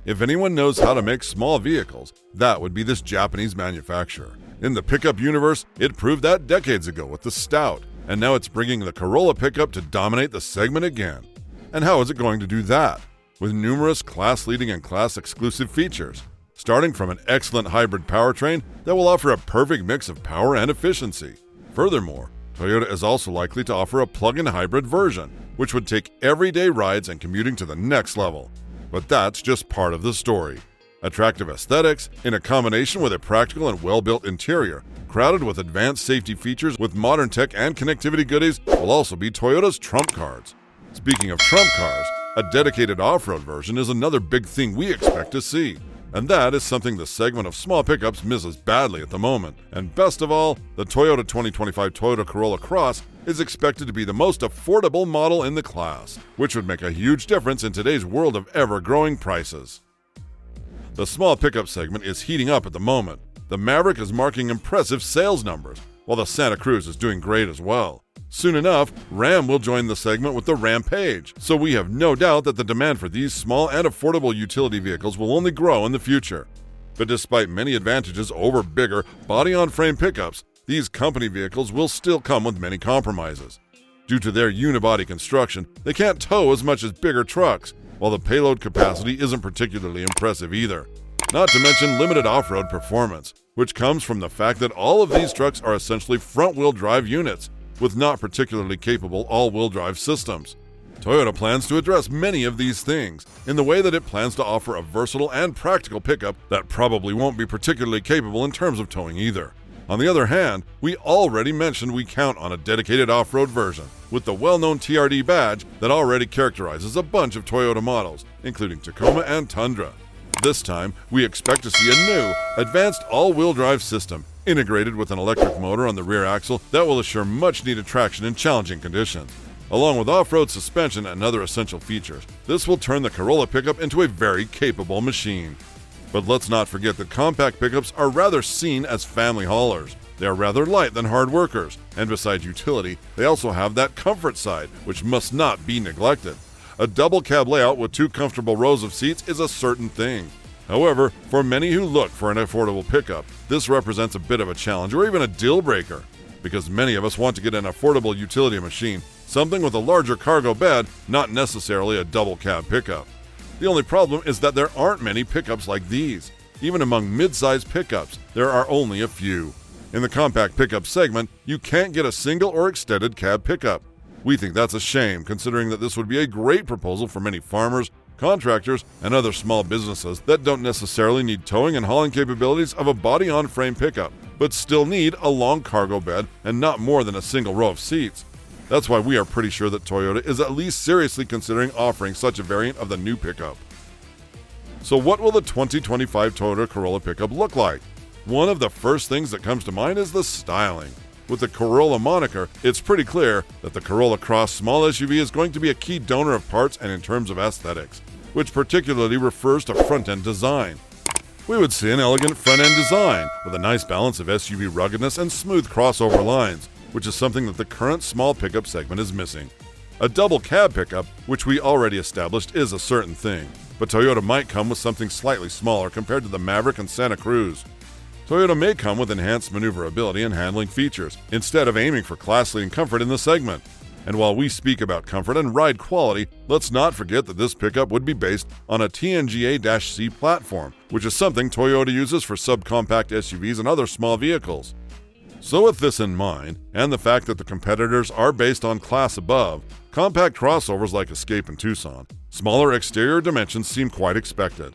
If anyone knows how to make small vehicles, that would be this Japanese manufacturer. In the pickup universe, it proved that decades ago with the Stout, and now it's bringing the Corolla pickup to dominate the segment again. And how is it going to do that? With numerous class-leading and class-exclusive features, starting from an excellent hybrid powertrain that will offer a perfect mix of power and efficiency. Furthermore, Toyota is also likely to offer a plug-in hybrid version, which would take everyday rides and commuting to the next level. But that's just part of the story. Attractive aesthetics, in a combination with a practical and well-built interior, crowded with advanced safety features with modern tech and connectivity goodies, will also be Toyota's trump cards. Speaking of trump cars, a dedicated off-road version is another big thing we expect to see. And that is something the segment of small pickups misses badly at the moment. And best of all, the Toyota 2025 Toyota Corolla Cross is expected to be the most affordable model in the class, which would make a huge difference in today's world of ever-growing prices. The small pickup segment is heating up at the moment. The Maverick is marking impressive sales numbers, while the Santa Cruz is doing great as well. Soon enough, Ram will join the segment with the Rampage, so we have no doubt that the demand for these small and affordable utility vehicles will only grow in the future. But despite many advantages over bigger, body-on-frame pickups, these company vehicles will still come with many compromises. Due to their unibody construction, they can't tow as much as bigger trucks, while the payload capacity isn't particularly impressive either. Not to mention limited off-road performance, which comes from the fact that all of these trucks are essentially front-wheel drive units, with not particularly capable all-wheel drive systems. Toyota plans to address many of these things in the way that it plans to offer a versatile and practical pickup that probably won't be particularly capable in terms of towing either. On the other hand, we already mentioned we count on a dedicated off-road version with the well-known TRD badge that already characterizes a bunch of Toyota models, including Tacoma and Tundra. This time, we expect to see a new, advanced all-wheel drive system integrated with an electric motor on the rear axle that will assure much-needed traction in challenging conditions. Along with off-road suspension and other essential features, this will turn the Corolla pickup into a very capable machine. But let's not forget that compact pickups are rather seen as family haulers. They are rather light than hard workers, and besides utility, they also have that comfort side, which must not be neglected. A double cab layout with 2 comfortable rows of seats is a certain thing. However, for many who look for an affordable pickup, this represents a bit of a challenge or even a deal breaker, because many of us want to get an affordable utility machine, something with a larger cargo bed, not necessarily a double cab pickup. The only problem is that there aren't many pickups like these. Even among mid-sized pickups, there are only a few. In the compact pickup segment, you can't get a single or extended cab pickup. We think that's a shame, considering that this would be a great proposal for many farmers, contractors, and other small businesses that don't necessarily need towing and hauling capabilities of a body-on-frame pickup, but still need a long cargo bed and not more than a single row of seats. That's why we are pretty sure that Toyota is at least seriously considering offering such a variant of the new pickup. So what will the 2025 Toyota Corolla pickup look like? One of the first things that comes to mind is the styling. With the Corolla moniker, it's pretty clear that the Corolla Cross small SUV is going to be a key donor of parts and in terms of aesthetics, which particularly refers to front-end design. We would see an elegant front-end design with a nice balance of SUV ruggedness and smooth crossover lines, which is something that the current small pickup segment is missing. A double cab pickup, which we already established, is a certain thing, but Toyota might come with something slightly smaller compared to the Maverick and Santa Cruz. Toyota may come with enhanced maneuverability and handling features, instead of aiming for class-leading comfort in the segment. And while we speak about comfort and ride quality, let's not forget that this pickup would be based on a TNGA-C platform, which is something Toyota uses for subcompact SUVs and other small vehicles. So with this in mind, and the fact that the competitors are based on class above, compact crossovers like Escape and Tucson, smaller exterior dimensions seem quite expected.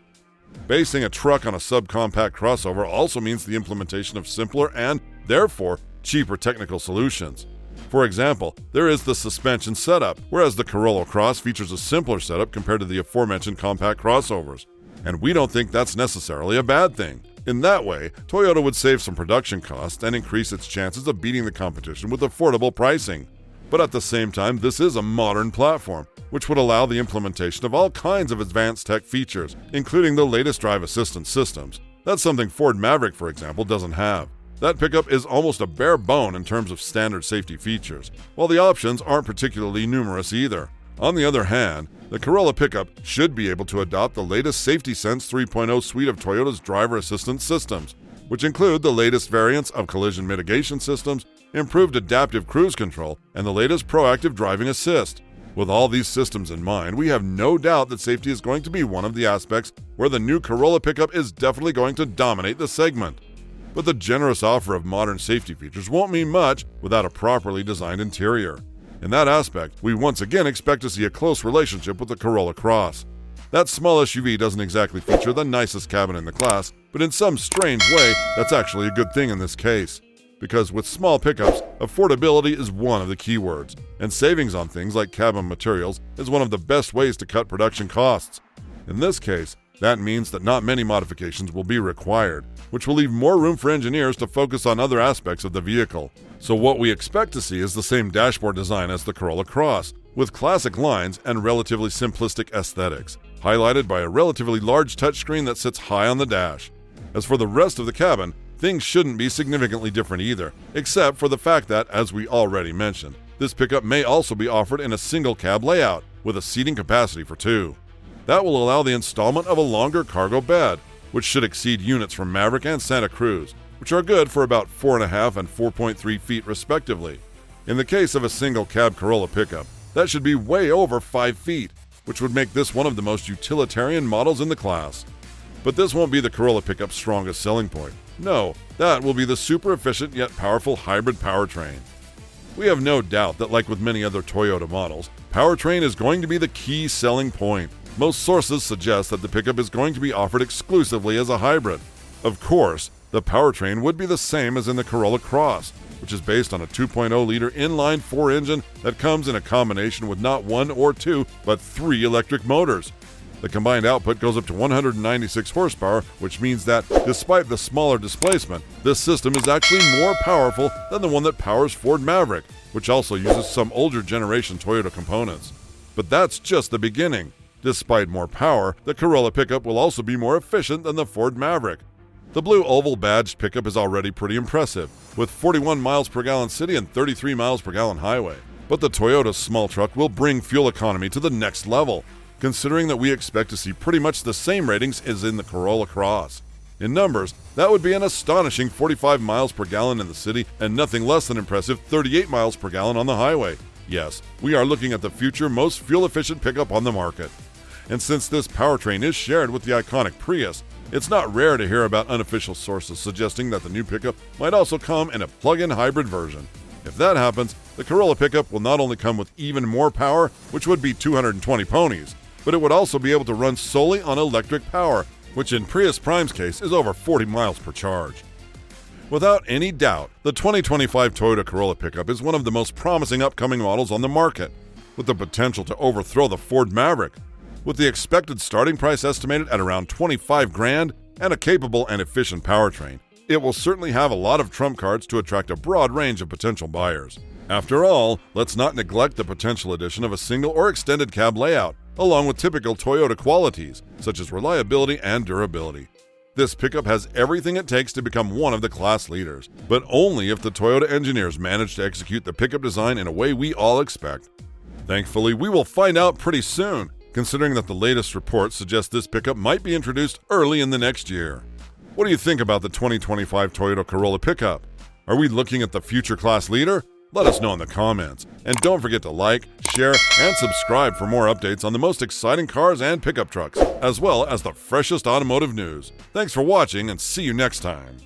Basing a truck on a subcompact crossover also means the implementation of simpler and, therefore, cheaper technical solutions. For example, there is the suspension setup, whereas the Corolla Cross features a simpler setup compared to the aforementioned compact crossovers. And we don't think that's necessarily a bad thing. In that way, Toyota would save some production costs and increase its chances of beating the competition with affordable pricing. But at the same time, this is a modern platform, which would allow the implementation of all kinds of advanced tech features, including the latest drive assistance systems. That's something Ford Maverick, for example, doesn't have. That pickup is almost a bare bone in terms of standard safety features, while the options aren't particularly numerous either. On the other hand, the Corolla Pickup should be able to adopt the latest Safety Sense 3.0 suite of Toyota's driver assistance systems, which include the latest variants of collision mitigation systems, improved adaptive cruise control, and the latest proactive driving assist. With all these systems in mind, we have no doubt that safety is going to be one of the aspects where the new Corolla Pickup is definitely going to dominate the segment. But the generous offer of modern safety features won't mean much without a properly designed interior. In that aspect, we once again expect to see a close relationship with the Corolla Cross. That small SUV doesn't exactly feature the nicest cabin in the class, but in some strange way, that's actually a good thing in this case. Because with small pickups, affordability is one of the key words, and savings on things like cabin materials is one of the best ways to cut production costs. In this case, that means that not many modifications will be required, which will leave more room for engineers to focus on other aspects of the vehicle. So what we expect to see is the same dashboard design as the Corolla Cross, with classic lines and relatively simplistic aesthetics, highlighted by a relatively large touchscreen that sits high on the dash. As for the rest of the cabin, things shouldn't be significantly different either, except for the fact that, as we already mentioned, this pickup may also be offered in a single cab layout with a seating capacity for 2. That will allow the installment of a longer cargo bed, which should exceed units from Maverick and Santa Cruz, which are good for about 4.5 and 4.3 feet respectively. In the case of a single cab Corolla Pickup, that should be way over 5 feet, which would make this one of the most utilitarian models in the class. But this won't be the Corolla Pickup's strongest selling point. No, that will be the super efficient yet powerful hybrid powertrain. We have no doubt that, like with many other Toyota models, powertrain is going to be the key selling point. Most sources suggest that the pickup is going to be offered exclusively as a hybrid. Of course, the powertrain would be the same as in the Corolla Cross, which is based on a 2.0-liter inline-4 engine that comes in a combination with not 1 or 2, but 3 electric motors. The combined output goes up to 196 horsepower, which means that, despite the smaller displacement, this system is actually more powerful than the one that powers Ford Maverick, which also uses some older generation Toyota components. But that's just the beginning. Despite more power, the Corolla Pickup will also be more efficient than the Ford Maverick. The blue oval badged pickup is already pretty impressive, with 41 miles per gallon city and 33 miles per gallon highway. But the Toyota small truck will bring fuel economy to the next level, considering that we expect to see pretty much the same ratings as in the Corolla Cross. In numbers, that would be an astonishing 45 miles per gallon in the city and nothing less than impressive 38 miles per gallon on the highway. Yes, we are looking at the future most fuel-efficient pickup on the market. And since this powertrain is shared with the iconic Prius, it's not rare to hear about unofficial sources suggesting that the new pickup might also come in a plug-in hybrid version. If that happens, the Corolla Pickup will not only come with even more power, which would be 220 ponies, but it would also be able to run solely on electric power, which in Prius Prime's case is over 40 miles per charge. Without any doubt, the 2025 Toyota Corolla Pickup is one of the most promising upcoming models on the market, with the potential to overthrow the Ford Maverick. With the expected starting price estimated at around $25,000 and a capable and efficient powertrain, it will certainly have a lot of trump cards to attract a broad range of potential buyers. After all, let's not neglect the potential addition of a single or extended cab layout, along with typical Toyota qualities, such as reliability and durability. This pickup has everything it takes to become one of the class leaders, but only if the Toyota engineers manage to execute the pickup design in a way we all expect. Thankfully, we will find out pretty soon, considering that the latest reports suggest this pickup might be introduced early in the next year. What do you think about the 2025 Toyota Corolla Pickup? Are we looking at the future class leader? Let us know in the comments. And don't forget to like, share, and subscribe for more updates on the most exciting cars and pickup trucks, as well as the freshest automotive news. Thanks for watching and see you next time.